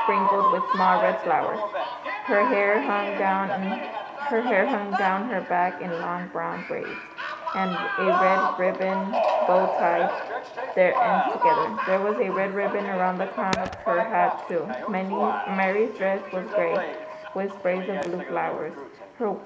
sprinkled with small red flowers. Her hair hung down her back in long brown braids, and a red ribbon bow tied their ends together. There was a red ribbon around the crown of her hat too. Mary's dress was gray, with sprays of blue flowers. Her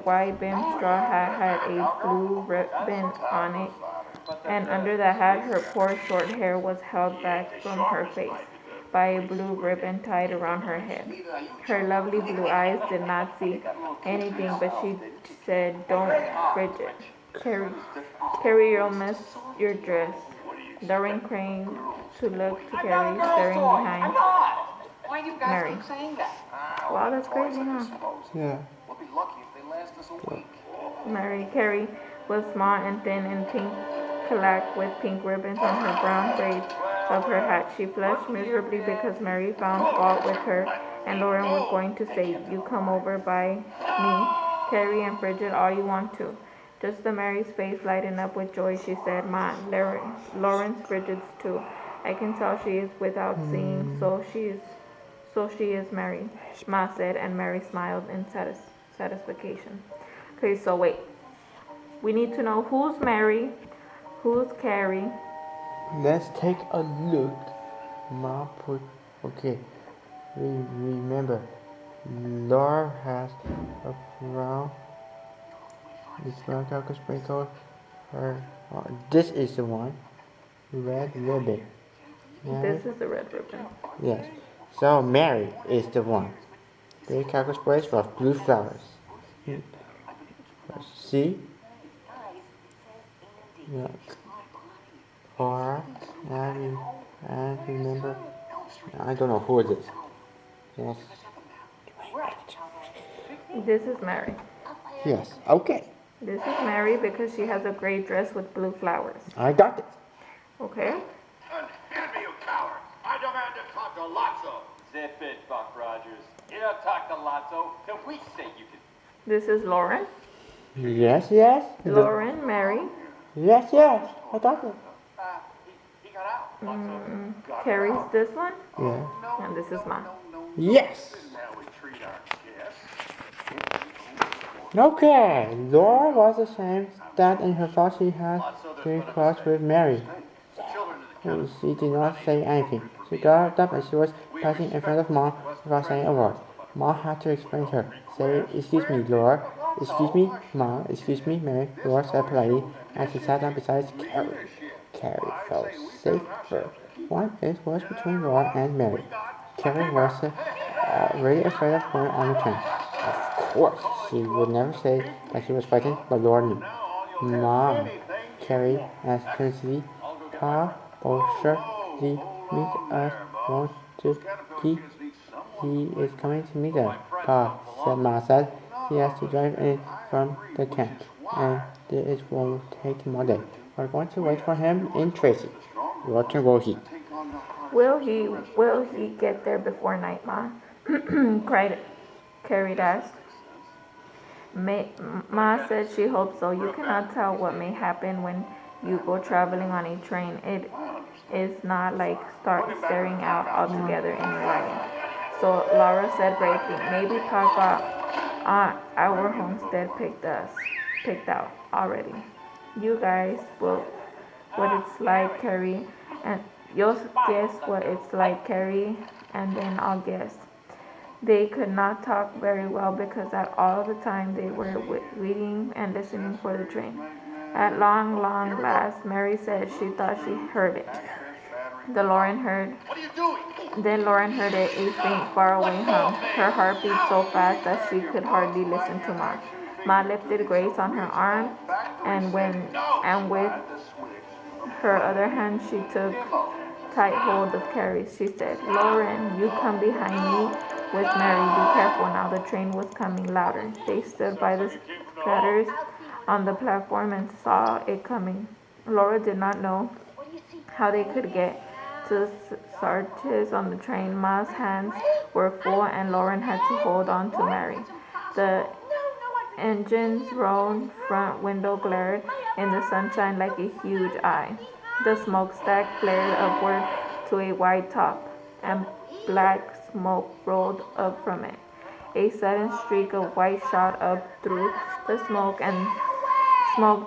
wide-brimmed straw hat had a blue ribbon on it, and under the hat her poor short hair was held back from her face by a blue ribbon tied around her head. Her lovely blue eyes did not see anything, but she said, "Don't, Bridget. Carry, you'll miss your dress." Lauren craned to look to Carrie, staring behind Mary. Wow, that's crazy, huh? Yeah. Carrie was small and thin and pink clad with pink ribbons on her brown braids of her hat. She flushed miserably because Mary found fault with her, and Lauren was going to say, "You come over by me, Carrie and Bridget, all you want to." Just as Mary's face lightened up with joy, she said, "Ma, Lauren's Bridget's too. I can tell she is without seeing, so she is Mary," Ma said, and Mary smiled in satisfaction. Okay, so wait. We need to know who's Mary, who's Carrie. Let's take a look. Okay. Remember, Laura has a brown. This brown cocoa sprinkle. This is the one. Red ribbon. This is the red ribbon. Yes. So Mary is the one. The cocoa sprays with blue flowers. See? Yeah. Or and remember, I don't know who it is. Yes. This is Mary. Yes. Okay. This is Mary because she has a gray dress with blue flowers. I got it. Okay. Hand me, you coward! I demand to talk to Lotso. Zip it, Buck Rogers. You don't talk to Lotso till we say you can. This is Lauren. Yes. Lauren, Mary. Yes. I got it. He got out. Lotso. Carrie's this one. Yeah. And this is mine. Yes. Now we treat our guests. Okay. Laura was ashamed that in her thought she had to cross with Mary. She did not say anything. She got up and she was passing in front of Mom without saying a word. Mom had to explain to her. Say, "Excuse me, Laura." "Excuse me, Mom." "Excuse me, Mary," Laura said politely, and she sat down beside Carrie. Carrie felt safer. One it was between Laura and Mary. Carrie was really afraid of going on the train. Of course, she would never say that she was frightened, but Laura knew. "Mom," Carrie asked courteously, "Pa Bosher, meet us, won't you? He is coming to meet us." "Pa," said Ma said, "he has to drive in from the camp, and it won't take him all day. We're going to wait for him in Tracy." "What will he?" Will he get there before night, Ma?" cried Carrie asked. Ma said she hoped so. You cannot tell what may happen when you go traveling on a train. It is not like staring out altogether in your wagon. So Laura said bravely, "Maybe Papa our homestead picked out already. You guys will what it's like, Carrie, and you'll guess what it's like, Carrie, and then I'll guess." They could not talk very well because at all the time they were waiting and listening for the train. At long last, Mary said she thought she heard it. Then Lauren heard it, a faint, faraway hum. Her heart beat so fast that she could hardly listen to Ma. Ma lifted Grace on her arm, and with her other hand she took tight hold of Carrie's. She said, "Lauren, you come behind me with Mary. Be careful now." The train was coming louder. They stood by the shutters on the platform and saw it coming. Laura did not know how they could get to the starches on the train. Ma's hands were full, and Lauren had to hold on to Mary. The engine's round front window glared in the sunshine like a huge eye. The smokestack flared upward to a wide top, and black smoke rolled up from it. A sudden streak of white shot up through the smoke,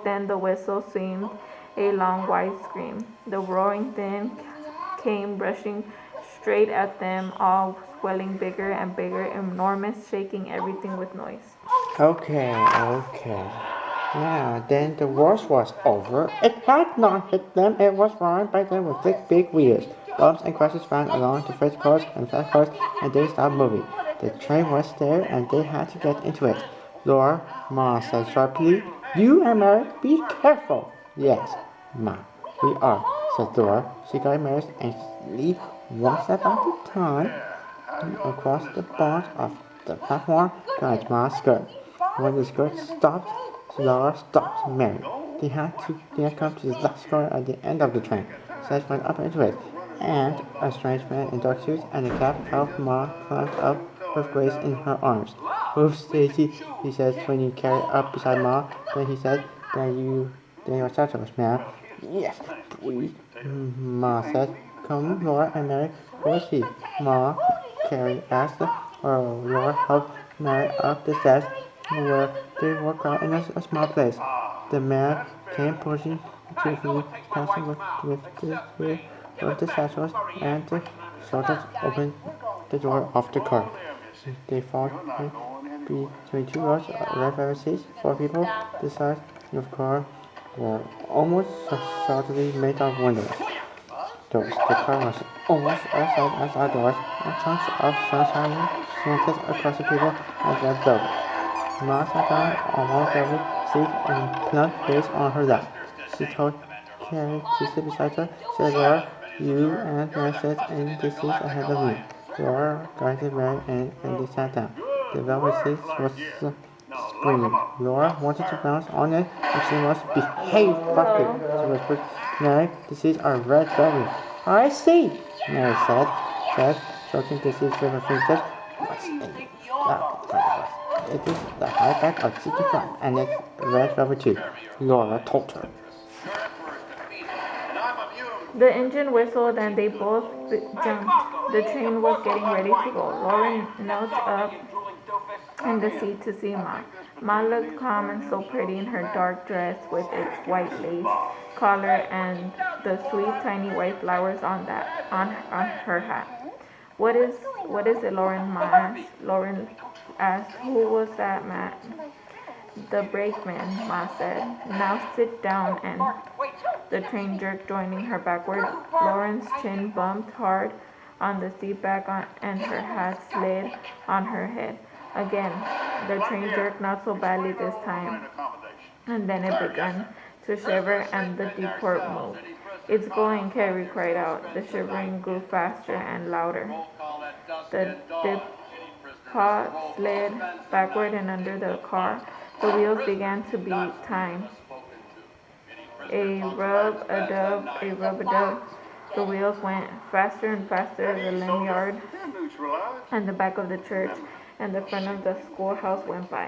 then the whistle seemed a long white scream. The roaring then came rushing straight at them, all swelling bigger and bigger, enormous, shaking everything with noise. Okay. Now, then the worst was over. It had not hit them, it was run by them with big wheels. Bumps and crashes ran along the freight cars and fast cars, and they stopped moving. The train was there, and they had to get into it. Laura, Ma said sharply, "You and Mary, be careful." "Yes, Ma, we are," said Laura. She got Mary anxiously, one step at a time, across the bars of the platform, guided Ma's skirt. When the skirt stopped, Laura stopped Mary. They had come to the last car at the end of the train. Seth went up into it, and a strange man in dark suits and a cap helped Ma climb up with Grace in her arms. "Move, Stacy," he said when he carried up beside Ma. Then he said, then you're such a man." "Yes, please," Ma said. "Come, Laura and Mary, who is he?" Ma Carrie asked. Laura helped Mary up the steps, where they walked out in a small place. The man came pushing cheerfully, passing with the satchels, and the soldiers opened the door of the car. They found between two rows of red seats, four people. The sides of the car were almost solidly made of windows. Doors. The car was almost as size as outdoors, and chunks of sunshine slanted across the people as red velvet. Ma sat down on one velvet seat and plumped Grace on her lap. She told Carrie to sit beside her. Said, "Laura, you and Mary sit in the seats ahead of me." Laura guided Mary in, and they sat down. The velvet seat was springy. Laura wanted to bounce on it, but she must behave properly. She whispered, "Mary, the seats are red velvet." "I see," Mary said, stroking the seats with her fingertips. "What's in that front of us?" "It is the high back of seat in front, and it's red velvet too," Laura told her. The engine whistled and they both jumped. The train was getting ready to go. Lauren knelt up in the seat to see Ma. Ma looked calm and so pretty in her dark dress with its white lace collar and the sweet tiny white flowers on her hat. What is it, Lauren asked. "Who was that man?" "The brakeman," Ma said. "Now sit down," and the train jerked, joining her backward. Lauren's chin bumped hard on the seat back and her hat slid on her head. Again, the train jerked, not so badly this time, and then it began to shiver and the depot moved. "It's going," Carrie cried out. The shivering grew faster and louder. The depot slid backward and under the car. The wheels began to beat time. A rub-a-dub. The wheels went faster and faster. The lime yard and the back of the church and the front of the schoolhouse went by.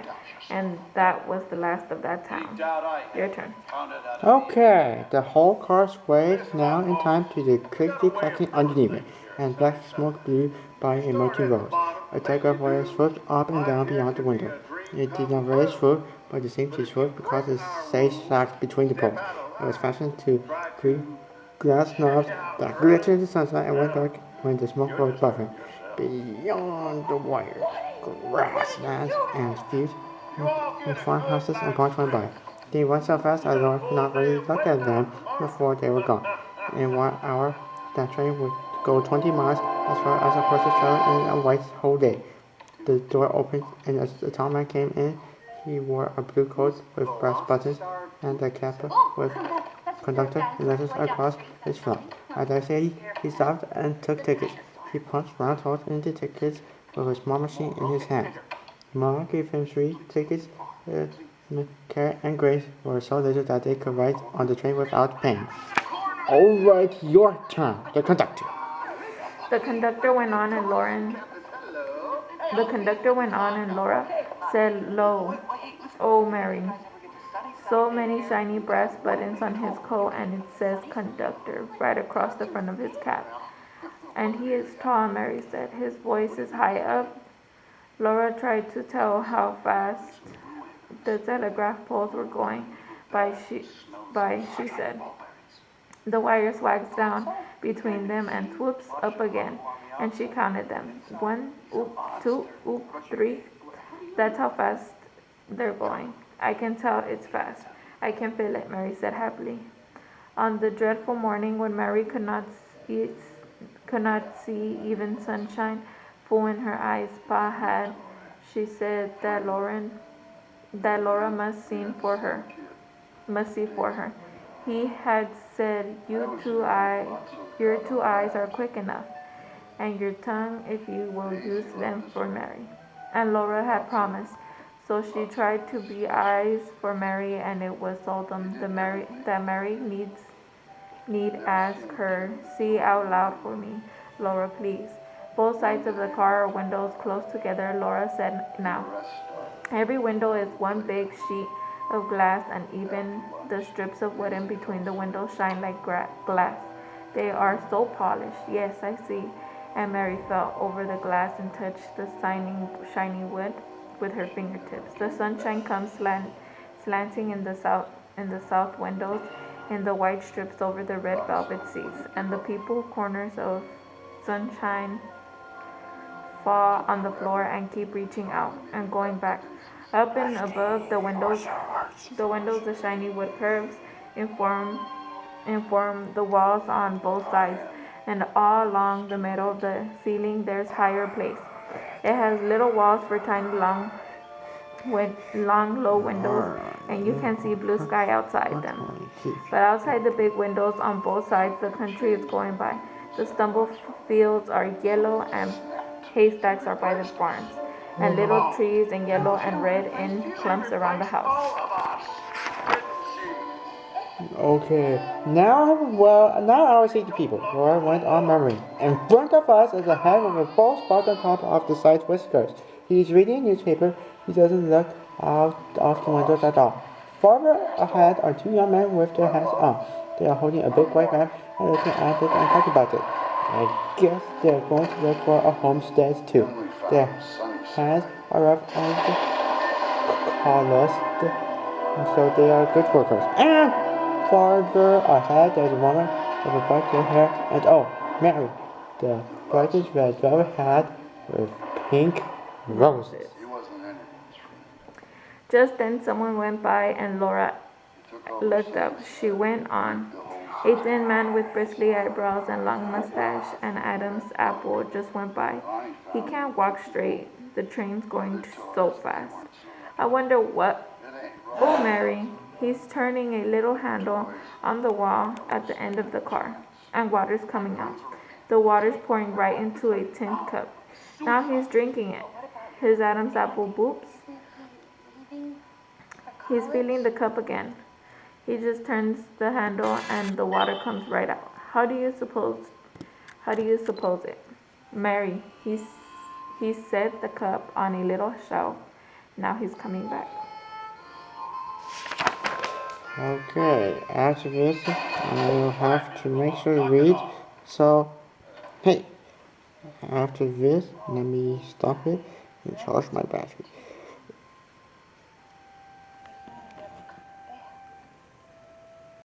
And that was the last of that town. Your turn. Okay, the whole car swayed now in time to the quickly cracking underneath it, and black smoke blew by in melting rows. A telegraph wire swooped up and down beyond the window. It did not really swoop, but it seemed to swoop because it stayed slack between the poles. It was fastened to glass knobs that glittered in the sunlight and went dark when the smoke rose above him. Beyond the wire, grasslands and fields and farmhouses and barns went by. They went so fast that Laura could not really look at them before they were gone. In 1 hour, that train would go 20 miles as far as the horses traveled in a white whole day. The door opened, and as the tall man came in, he wore a blue coat with brass buttons and a cap with conductor letters across his front. At the city, he stopped and took tickets. He punched round holes in the tickets with a small machine in his hand. Ma gave him 3 tickets. Carrot and Grace were so little that they could ride on the train without paying. "All right, your turn, the conductor." The conductor went on and Laura said low, "Oh, Mary." So many shiny brass buttons on his coat, and it says "conductor" right across the front of his cap. And he is tall, Mary said. His voice is high up. Laura tried to tell how fast the telegraph poles were going by, she said. The wire swags down between them and swoops up again, and she counted them. 1, oop, 2, oop, 3. That's how fast they're going. I can tell it's fast. I can feel it, Mary said happily. On the dreadful morning when Mary could not see even sunshine full in her eyes, Pa had, she said that Laura must see for her. He had said, your two eyes are quick enough, and your tongue if you will use them for Mary. And Laura had promised. So she tried to be eyes for Mary, and it was seldom that Mary need ask her, see out loud for me, Laura, please. Both sides of the car are windows close together, Laura said now. Every window is one big sheet of glass, and even the strips of wood in between the windows shine like glass. They are so polished. Yes, I see. And Mary felt over the glass and touched the shiny wood with her fingertips. The sunshine comes slanting in the south windows, in the white strips over the red velvet seats, and the people corners of sunshine fall on the floor and keep reaching out and going back. Up and above the windows, the shiny wood curves inform the walls on both sides, and all along the middle of the ceiling there's higher place. It has little walls for tiny long low windows, and you can see blue sky outside them. But outside the big windows on both sides, the country is going by. The stumble fields are yellow, and haystacks are by the barns, and little trees in yellow and red in clumps around the house. All of us couldn't see. Okay, now I will see the people. Laura went on murmuring. In front of us is a head with a bald spot on top of the side whiskers. He is reading a newspaper. He doesn't look out of the windows at all. Farther ahead are two young men with their hats on. They are holding a big white map and looking at it and talking about it. I guess they are going to look for a homestead too. Their hands are rough and calloused, and so they are good workers. And farther ahead there's a woman with a black hair and Mary, the brightest red velvet hat with pink roses. Just then someone went by, and Laura looked up. She went on. A thin man with bristly eyebrows and long mustache and Adam's apple just went by. He can't walk straight. The train's going so fast. I wonder what... Oh, Mary. He's turning a little handle on the wall at the end of the car, and water's coming out. The water's pouring right into a tin cup. Now he's drinking it. His Adam's apple boops. He's filling the cup again. He just turns the handle and the water comes right out. How do you suppose it? Mary, he set the cup on a little shelf. Now he's coming back. Okay, after this, I will have to make sure to read. So, hey, after this, let me stop it and charge my battery.